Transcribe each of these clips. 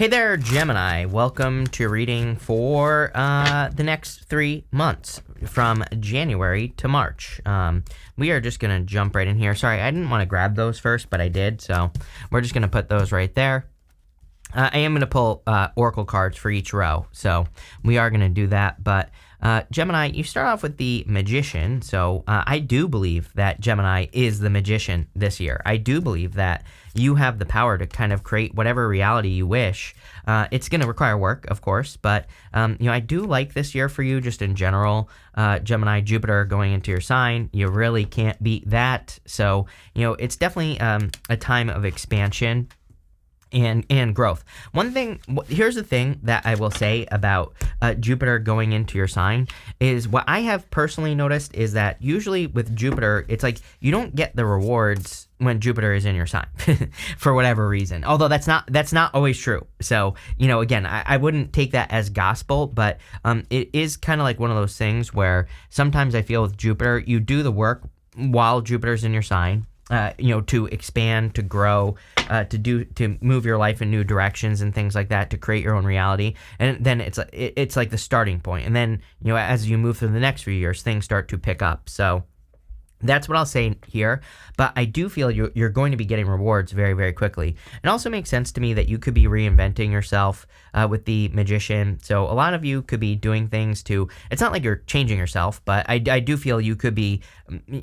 Hey there, Gemini. Welcome to reading for the next 3 months from January to March. We are just going to jump right in here. Sorry, I didn't want to grab those first, but I did. So we're just going to put those right there. I am going to pull oracle cards for each row. So we are going to do that. But Gemini, you start off with the Magician. So I do believe that Gemini is the Magician this year. I do believe that you have the power to kind of create whatever reality you wish. It's going to require work, of course, but I do like this year for you just in general. Gemini, Jupiter going into your sign, you really can't beat that. So, it's definitely a time of expansion and growth. Here's the thing that I will say about Jupiter going into your sign is what I have personally noticed is that usually with Jupiter, it's like you don't get the rewards when Jupiter is in your sign for whatever reason. Although that's not always true. So, again, I wouldn't take that as gospel, but it is kind of like one of those things where sometimes I feel with Jupiter, you do the work while Jupiter's in your sign. To expand, to grow, to move your life in new directions and things like that, to create your own reality. And then it's like the starting point. And then, as you move through the next few years, things start to pick up. So that's what I'll say here, but I do feel you're going to be getting rewards very, very quickly. It also makes sense to me that you could be reinventing yourself with the Magician. So a lot of you could be doing things it's not like you're changing yourself, but I do feel you could be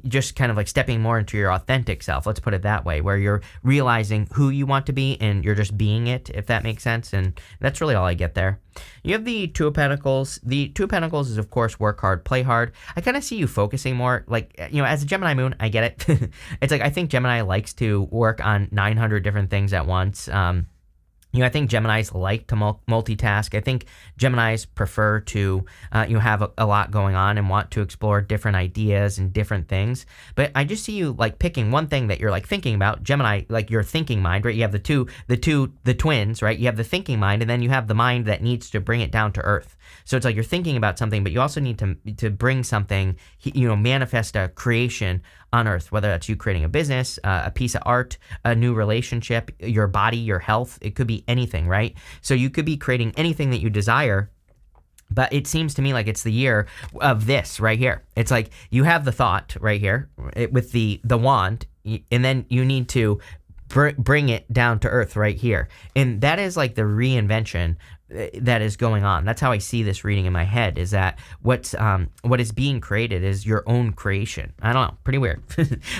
just kind of like stepping more into your authentic self. Let's put it that way, where you're realizing who you want to be and you're just being it, if that makes sense. And that's really all I get there. You have the Two of Pentacles. The Two of Pentacles is, of course, work hard, play hard. I kind of see you focusing more, like, as a Gemini moon, I get it. It's like I think Gemini likes to work on 900 different things at once. I think Geminis like to multitask. I think Geminis prefer to, have a lot going on and want to explore different ideas and different things. But I just see you like picking one thing that you're like thinking about. Gemini, like your thinking mind, right? You have the twins, right? You have the thinking mind, and then you have the mind that needs to bring it down to earth. So it's like you're thinking about something, but you also need to bring something, manifest a creation on earth, whether that's you creating a business, a piece of art, a new relationship, your body, your health. It could be anything, right? So you could be creating anything that you desire. But it seems to me like it's the year of this right here. It's like you have the thought right here with the wand, and then you need to bring it down to earth right here. And that is like the reinvention that is going on. That's how I see this reading in my head, is that what is being created is your own creation. I don't know, pretty weird,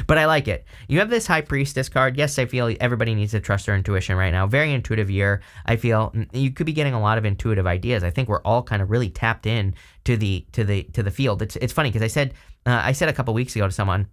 but I like it. You have this High Priestess card. Yes, I feel everybody needs to trust their intuition right now. Very intuitive year. I feel you could be getting a lot of intuitive ideas. I think we're all kind of really tapped in to the field. It's funny because I said a couple weeks ago to someone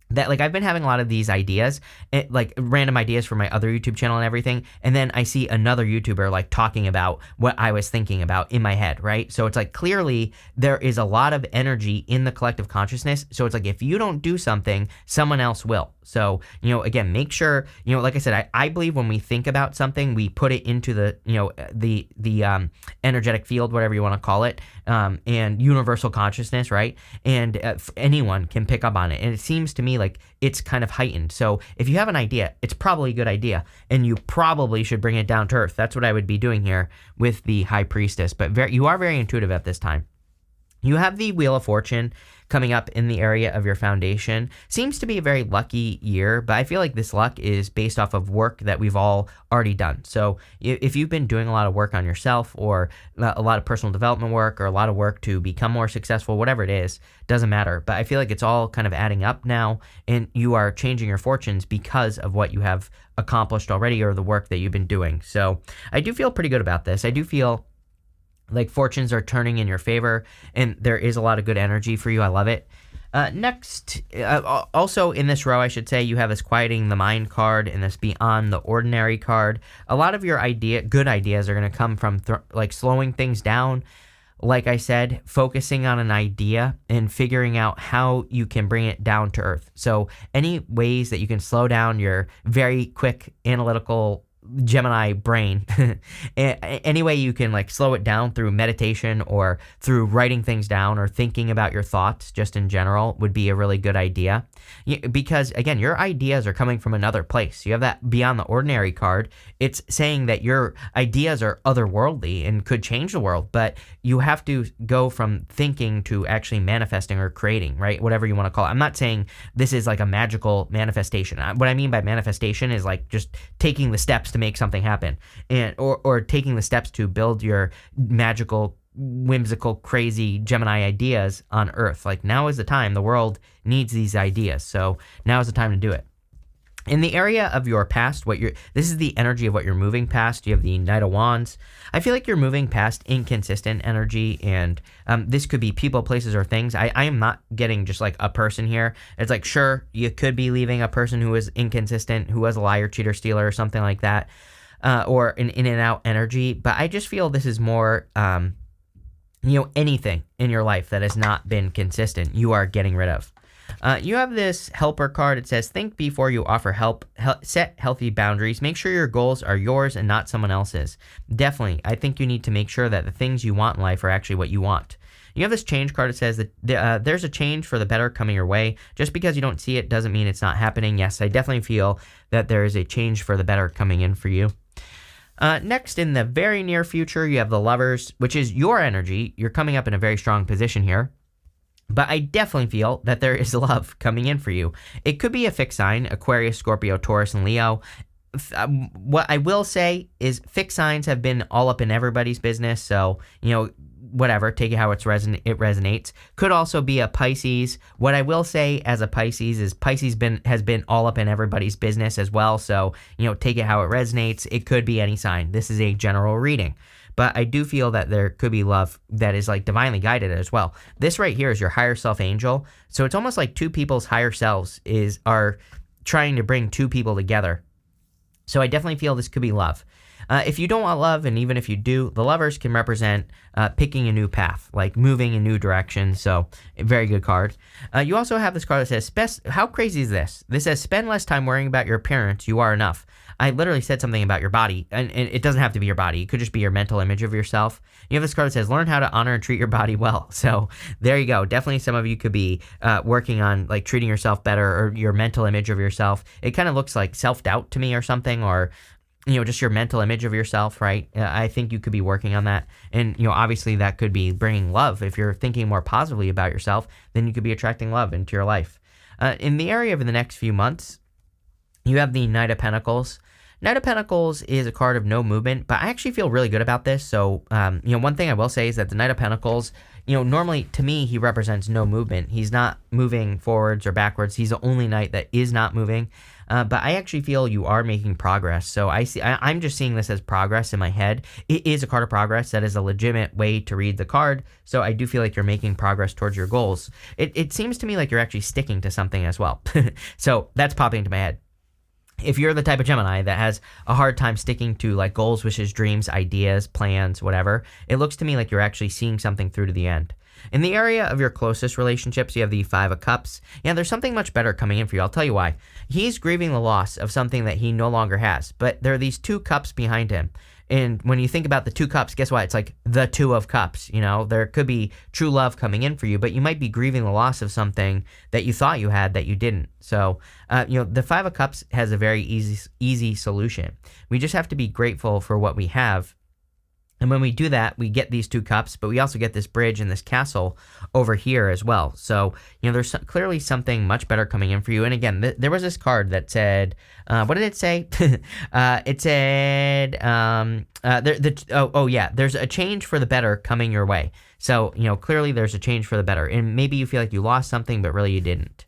that like I've been having a lot of these ideas, like random ideas for my other YouTube channel and everything, and then I see another YouTuber like talking about what I was thinking about in my head, right? So it's like clearly there is a lot of energy in the collective consciousness. So it's like if you don't do something, someone else will. So, again, make sure, like I said, I believe when we think about something, we put it into the energetic field, whatever you want to call it, and universal consciousness, right? And anyone can pick up on it. And it seems to me like it's kind of heightened. So if you have an idea, it's probably a good idea, and you probably should bring it down to earth. That's what I would be doing here with the High Priestess. But you are very intuitive at this time. You have the Wheel of Fortune coming up in the area of your foundation. Seems to be a very lucky year, but I feel like this luck is based off of work that we've all already done. So if you've been doing a lot of work on yourself, or a lot of personal development work, or a lot of work to become more successful, whatever it is, doesn't matter. But I feel like it's all kind of adding up now, and you are changing your fortunes because of what you have accomplished already, or the work that you've been doing. So I do feel pretty good about this. I do feel like fortunes are turning in your favor, and there is a lot of good energy for you. I love it. Next, also in this row, I should say, you have this Quieting the Mind card and this Beyond the Ordinary card. A lot of your good ideas are going to come from like slowing things down. Like I said, focusing on an idea and figuring out how you can bring it down to earth. So any ways that you can slow down your very quick analytical Gemini brain. Any way you can like slow it down through meditation or through writing things down or thinking about your thoughts just in general would be a really good idea. Because again, your ideas are coming from another place. You have that beyond the ordinary card. It's saying that your ideas are otherworldly and could change the world, but you have to go from thinking to actually manifesting or creating, right? Whatever you want to call it. I'm not saying this is like a magical manifestation. What I mean by manifestation is like just taking the steps to make something happen, and or taking the steps to build your magical, whimsical, crazy Gemini ideas on Earth. Like now is the time. The world needs these ideas. So now is the time to do it. In the area of your past, this is the energy of what you're moving past. You have the Knight of Wands. I feel like you're moving past inconsistent energy, and this could be people, places, or things. I am not getting just like a person here. It's like, sure, you could be leaving a person who is inconsistent, who was a liar, cheater, stealer, or something like that, or an in and out energy. But I just feel this is more, anything in your life that has not been consistent, you are getting rid of. You have this helper card. It says, think before you offer help, set healthy boundaries, make sure your goals are yours and not someone else's. Definitely, I think you need to make sure that the things you want in life are actually what you want. You have this change card. It says that there's a change for the better coming your way. Just because you don't see it doesn't mean it's not happening. Yes, I definitely feel that there is a change for the better coming in for you. Next, in the very near future, you have the Lovers, which is your energy. You're coming up in a very strong position here. But I definitely feel that there is love coming in for you. It could be a fixed sign: Aquarius, Scorpio, Taurus, and Leo. What I will say is fixed signs have been all up in everybody's business. So, whatever, take it how it resonates. Could also be a Pisces. What I will say as a Pisces is Pisces has been all up in everybody's business as well. So, take it how it resonates. It could be any sign. This is a general reading. But I do feel that there could be love that is like divinely guided as well. This right here is your higher self angel. So it's almost like two people's higher selves are trying to bring two people together. So I definitely feel this could be love. If you don't want love, and even if you do, the Lovers can represent picking a new path, like moving in new directions. So a very good card. You also have this card that says, how crazy is this? This says, spend less time worrying about your appearance. You are enough. I literally said something about your body, and it doesn't have to be your body. It could just be your mental image of yourself. You have this card that says, learn how to honor and treat your body well. So there you go. Definitely some of you could be working on like treating yourself better, or your mental image of yourself. It kind of looks like self-doubt to me or something, or just your mental image of yourself, right? I think you could be working on that. And, obviously that could be bringing love. If you're thinking more positively about yourself, then you could be attracting love into your life. In the area of the next few months, you have the Knight of Pentacles. Knight of Pentacles is a card of no movement, but I actually feel really good about this. So, one thing I will say is that the Knight of Pentacles, normally to me, he represents no movement. He's not moving forwards or backwards. He's the only knight that is not moving. But I actually feel you are making progress. So I'm just seeing this as progress in my head. It is a card of progress. That is a legitimate way to read the card. So I do feel like you're making progress towards your goals. It seems to me like you're actually sticking to something as well. So that's popping into my head. If you're the type of Gemini that has a hard time sticking to like goals, wishes, dreams, ideas, plans, whatever, it looks to me like you're actually seeing something through to the end. In the area of your closest relationships, you have the Five of Cups. Yeah, there's something much better coming in for you. I'll tell you why. He's grieving the loss of something that he no longer has, but there are these two cups behind him. And when you think about the two cups, guess what? It's like the Two of Cups. There could be true love coming in for you, but you might be grieving the loss of something that you thought you had that you didn't. So, the Five of Cups has a very easy solution. We just have to be grateful for what we have. And when we do that, we get these two cups, but we also get this bridge and this castle over here as well. So, there's clearly something much better coming in for you. And again, there was this card that said, what did it say? It said, there's a change for the better coming your way. So, clearly there's a change for the better. And maybe you feel like you lost something, but really you didn't.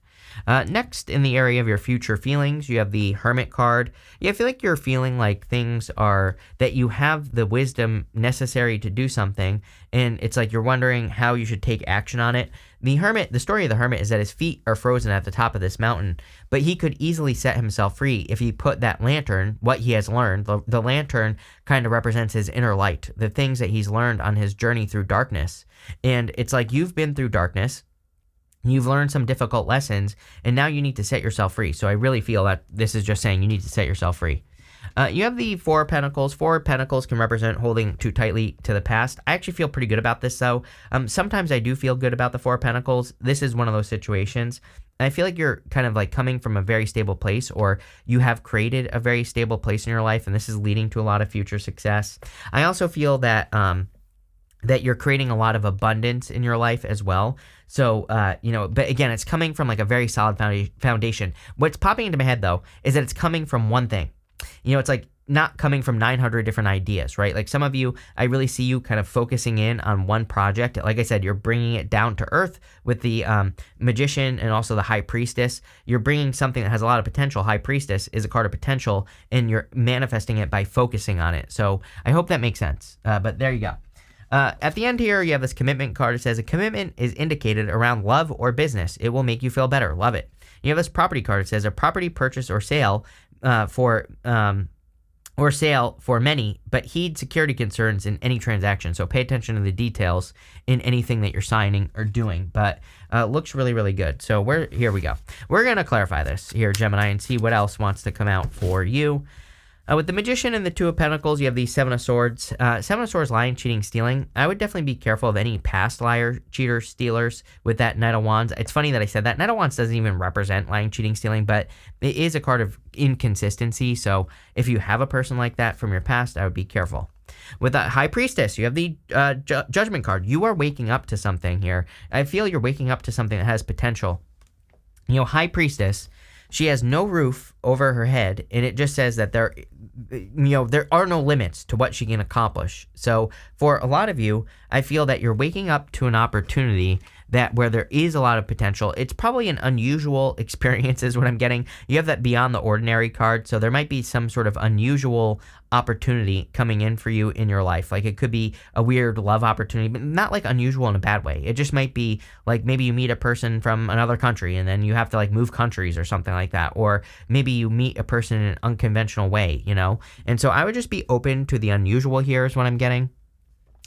Next, in the area of your future feelings, you have the Hermit card. I feel like you're feeling like things are, that you have the wisdom necessary to do something, and it's like you're wondering how you should take action on it. The story of the Hermit is that his feet are frozen at the top of this mountain, but he could easily set himself free if he put that lantern, what he has learned, the lantern kind of represents his inner light, the things that he's learned on his journey through darkness. And it's like you've been through darkness, you've learned some difficult lessons, and now you need to set yourself free. So I really feel that this is just saying you need to set yourself free. You have the Four of Pentacles. Four of Pentacles can represent holding too tightly to the past. I actually feel pretty good about this, though. Sometimes I do feel good about the Four of Pentacles. This is one of those situations. And I feel like you're kind of like coming from a very stable place, or you have created a very stable place in your life, and this is leading to a lot of future success. I also feel that that you're creating a lot of abundance in your life as well. So, but again, it's coming from like a very solid foundation. What's popping into my head, though, is that it's coming from one thing. It's like not coming from 900 different ideas, right? Like some of you, I really see you kind of focusing in on one project. Like I said, you're bringing it down to earth with the Magician and also the High Priestess. You're bringing something that has a lot of potential. High Priestess is a card of potential, and you're manifesting it by focusing on it. So I hope that makes sense. But there you go. At the end here, you have this commitment card. It says a commitment is indicated around love or business. It will make you feel better. Love it. You have this property card. It says a property purchase or sale for many, but heed security concerns in any transaction. So pay attention to the details in anything that you're signing or doing. But looks really, really good. So here we go. We're going to clarify this here, Gemini, and see what else wants to come out for you. With the Magician and the Two of Pentacles, you have the Seven of Swords. Seven of Swords, lying, cheating, stealing. I would definitely be careful of any past liar, cheater, stealers with that Knight of Wands. It's funny that I said that. Knight of Wands doesn't even represent lying, cheating, stealing, but it is a card of inconsistency. So if you have a person like that from your past, I would be careful. With the High Priestess, you have the Judgment card. You are waking up to something here. I feel you're waking up to something that has potential. High Priestess, she has no roof over her head, and it just says that there are no limits to what she can accomplish. So for a lot of you, I feel that you're waking up to an opportunity where there is a lot of potential. It's probably an unusual experience is what I'm getting. You have that Beyond the Ordinary card, so there might be some sort of unusual opportunity coming in for you in your life. Like it could be a weird love opportunity, but not like unusual in a bad way. It just might be like maybe you meet a person from another country and then you have to like move countries or something like that. Or maybe you meet a person in an unconventional way, And so I would just be open to the unusual here is what I'm getting.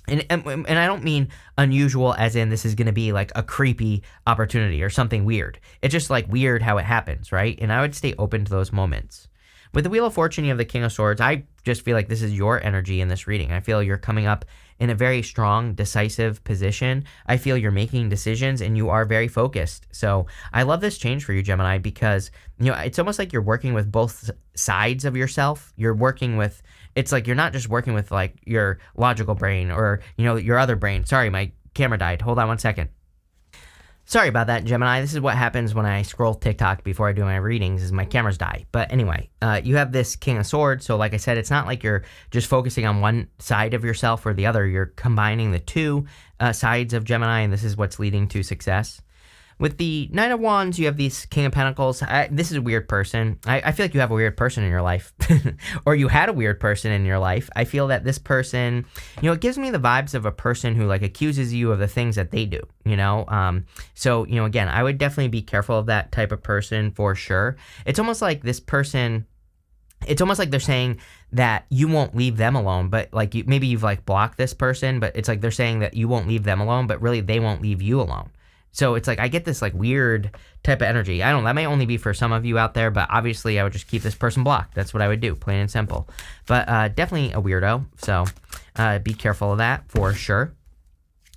And I don't mean unusual as in this is going to be like a creepy opportunity or something weird. It's just like weird how it happens, right? And I would stay open to those moments. With the Wheel of Fortune, you have the King of Swords. I just feel like this is your energy in this reading. I feel you're coming up in a very strong, decisive position. I feel you're making decisions and you are very focused. So I love this change for you, Gemini, because it's almost like you're working with both sides of yourself. It's like you're not just working with like your logical brain or your other brain. Sorry, my camera died. Hold on one second. Sorry about that, Gemini. This is what happens when I scroll TikTok before I do my readings is my cameras die. But anyway, you have this King of Swords. So like I said, it's not like you're just focusing on one side of yourself or the other. You're combining the two sides of Gemini, and this is what's leading to success. With the Knight of Wands, you have these King of Pentacles. This is a weird person. I feel like you have a weird person in your life. Or you had a weird person in your life. I feel that this person, it gives me the vibes of a person who like accuses you of the things that they do, So, again, I would definitely be careful of that type of person for sure. It's almost like this person, it's almost like they're saying that you won't leave them alone, but like maybe you've like blocked this person, but it's like they're saying that you won't leave them alone, but really they won't leave you alone. So it's like I get this like weird type of energy. I don't know. That may only be for some of you out there, but obviously I would just keep this person blocked. That's what I would do, plain and simple. But definitely a weirdo. So be careful of that for sure.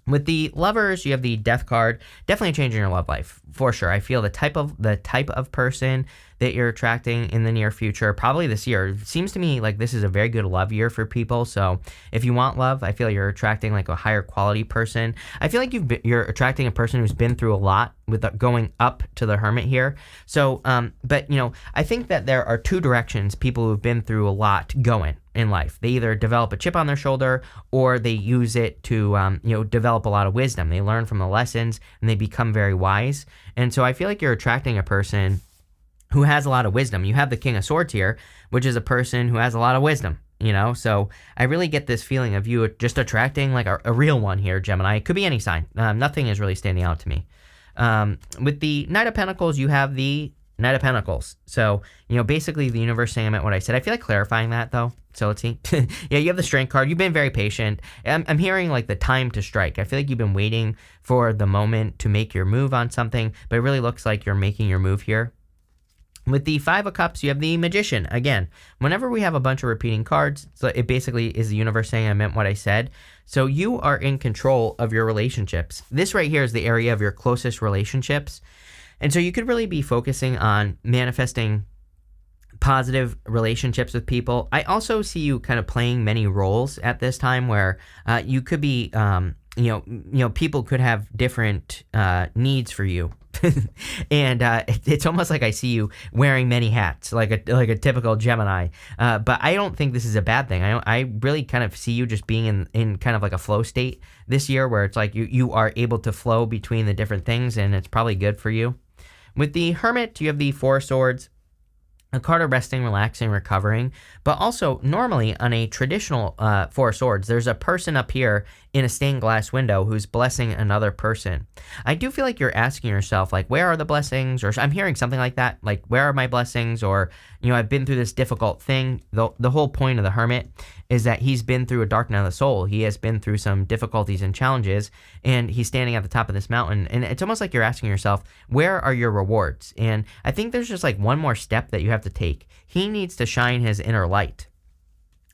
With the Lovers, you have the Death card. Definitely a change in your love life for sure. I feel the type of person that you're attracting in the near future, probably this year. It seems to me like this is a very good love year for people. So if you want love, I feel you're attracting like a higher quality person. I feel like you're attracting a person who's been through a lot with going up to the Hermit here. So, but I think that there are two directions people who've been through a lot going in life. They either develop a chip on their shoulder or they use it to, develop a lot of wisdom. They learn from the lessons and they become very wise. And so I feel like you're attracting a person who has a lot of wisdom. You have the King of Swords here, which is a person who has a lot of wisdom, So I really get this feeling of you just attracting like a real one here, Gemini. It could be any sign. Nothing is really standing out to me. With the Knight of Pentacles, you have the Knight of Pentacles. So, basically the universe saying I meant what I said. I feel like clarifying that though. So let's see. Yeah, you have the Strength card. You've been very patient. I'm hearing like the time to strike. I feel like you've been waiting for the moment to make your move on something, but it really looks like you're making your move here. With the Five of Cups, you have the Magician. Again, whenever we have a bunch of repeating cards, so it basically is the universe saying I meant what I said. So you are in control of your relationships. This right here is the area of your closest relationships. And so you could really be focusing on manifesting positive relationships with people. I also see you kind of playing many roles at this time where you could be, people could have different needs for you. And it's almost like I see you wearing many hats, like a typical Gemini. But I don't think this is a bad thing. I really kind of see you just being in kind of like a flow state this year, where it's like you are able to flow between the different things, and it's probably good for you. With the Hermit, you have the Four of Swords. A card of resting, relaxing, recovering, but also normally on a traditional Four of Swords, there's a person up here in a stained glass window who's blessing another person. I do feel like you're asking yourself, like, where are the blessings? Or I'm hearing something like that, like, where are my blessings? Or, I've been through this difficult thing. The whole point of the Hermit is that he's been through a dark night of the soul. He has been through some difficulties and challenges, and he's standing at the top of this mountain. And it's almost like you're asking yourself, where are your rewards? And I think there's just like one more step that you have to take. He needs to shine his inner light.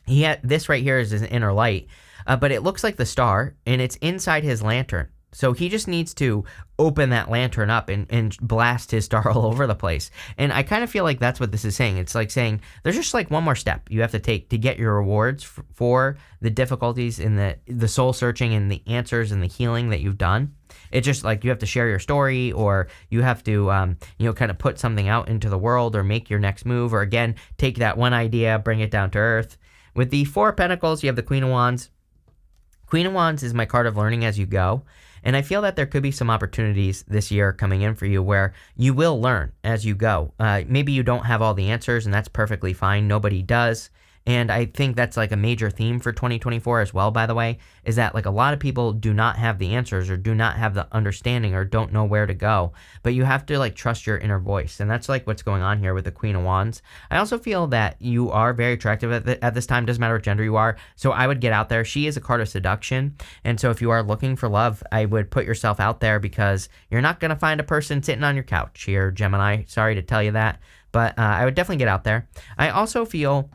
This right here is his inner light, but it looks like the star, and it's inside his lantern. So he just needs to open that lantern up and blast his star all over the place. And I kind of feel like that's what this is saying. It's like saying there's just like one more step you have to take to get your rewards for the difficulties in the soul searching and the answers and the healing that you've done. It's just like you have to share your story, or you have to, kind of put something out into the world, or make your next move, or again, take that one idea, bring it down to earth. With the Four of Pentacles, you have the Queen of Wands. Queen of Wands is my card of learning as you go. And I feel that there could be some opportunities this year coming in for you where you will learn as you go. Maybe you don't have all the answers, and that's perfectly fine. Nobody does. And I think that's like a major theme for 2024 as well, by the way, is that like a lot of people do not have the answers, or do not have the understanding, or don't know where to go. But you have to like trust your inner voice. And that's like what's going on here with the Queen of Wands. I also feel that you are very attractive at this time. Doesn't matter what gender you are. So I would get out there. She is a card of seduction. And so if you are looking for love, I would put yourself out there, because you're not going to find a person sitting on your couch here, Gemini. Sorry to tell you that. But I would definitely get out there. I also feel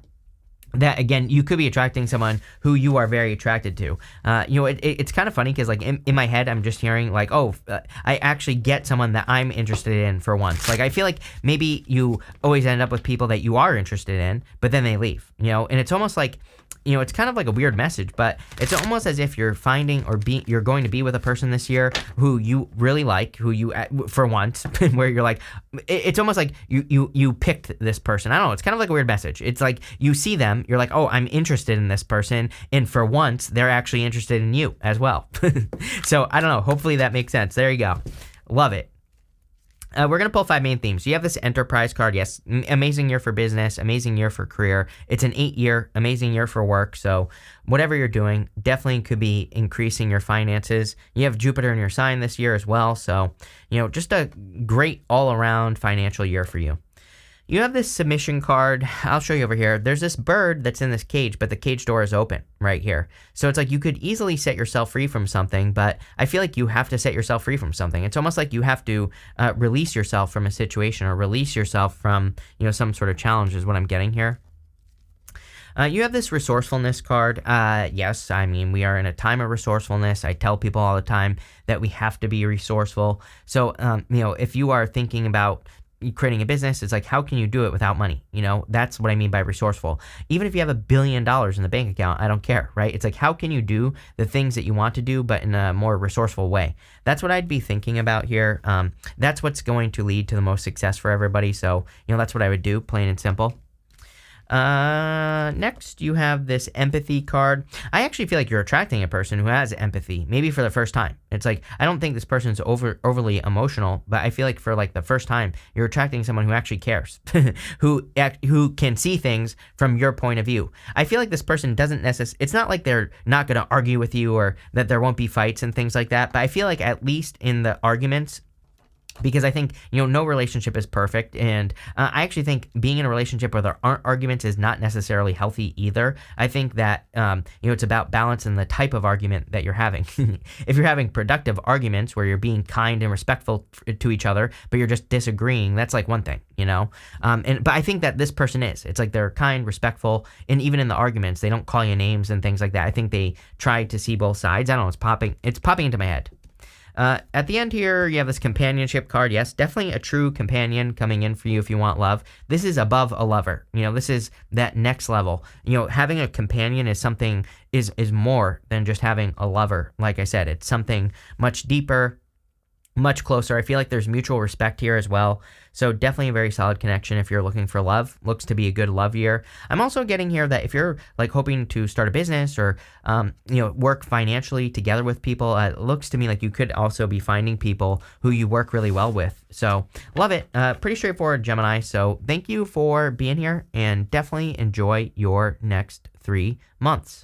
that, again, you could be attracting someone who you are very attracted to. It's kind of funny because, like, in my head, I'm just hearing, like, I actually get someone that I'm interested in for once. Like, I feel like maybe you always end up with people that you are interested in, but then they leave, and it's almost like, it's kind of like a weird message, but it's almost as if you're finding you're going to be with a person this year who you really like, who you, for once, where you're like, it's almost like you picked this person. I don't know. It's kind of like a weird message. It's like you see them, you're like, oh, I'm interested in this person. And for once, they're actually interested in you as well. So I don't know. Hopefully that makes sense. There you go. Love it. We're going to pull 5 main themes. You have this Enterprise card. Yes, amazing year for business, amazing year for career. It's an 8-year, amazing year for work. So whatever you're doing, definitely could be increasing your finances. You have Jupiter in your sign this year as well. So, just a great all-around financial year for you. You have this Submission card. I'll show you over here. There's this bird that's in this cage, but the cage door is open right here. So it's like you could easily set yourself free from something, but I feel like you have to set yourself free from something. It's almost like you have to release yourself from a situation, or release yourself from, some sort of challenge is what I'm getting here. You have this Resourcefulness card. Yes, I mean, we are in a time of resourcefulness. I tell people all the time that we have to be resourceful. So, if you are thinking about creating a business, it's like, how can you do it without money? That's what I mean by resourceful. Even if you have $1 billion in the bank account, I don't care, right? It's like, how can you do the things that you want to do, but in a more resourceful way? That's what I'd be thinking about here. That's what's going to lead to the most success for everybody. So, that's what I would do, plain and simple. Next, you have this Empathy card. I actually feel like you're attracting a person who has empathy, maybe for the first time. It's like, I don't think this person's overly emotional, but I feel like for like the first time, you're attracting someone who actually cares, who can see things from your point of view. I feel like this person doesn't necessarily, it's not like they're not going to argue with you, or that there won't be fights and things like that, but I feel like at least in the arguments, because I think, no relationship is perfect. And I actually think being in a relationship where there aren't arguments is not necessarily healthy either. I think that, it's about balance and the type of argument that you're having. If you're having productive arguments where you're being kind and respectful to each other, but you're just disagreeing, that's like one thing, but I think that this person is. It's like they're kind, respectful, and even in the arguments, they don't call you names and things like that. I think they try to see both sides. I don't know, it's popping into my head. At the end here, you have this companionship card. Yes, definitely a true companion coming in for you if you want love. This is above a lover. This is that next level. Having a companion is something, is more than just having a lover. Like I said, it's something much deeper, much closer. I feel like there's mutual respect here as well. So definitely a very solid connection if you're looking for love. Looks to be a good love year. I'm also getting here that if you're like hoping to start a business or, work financially together with people, it looks to me like you could also be finding people who you work really well with. So love it. Pretty straightforward, Gemini. So thank you for being here and definitely enjoy your next 3 months.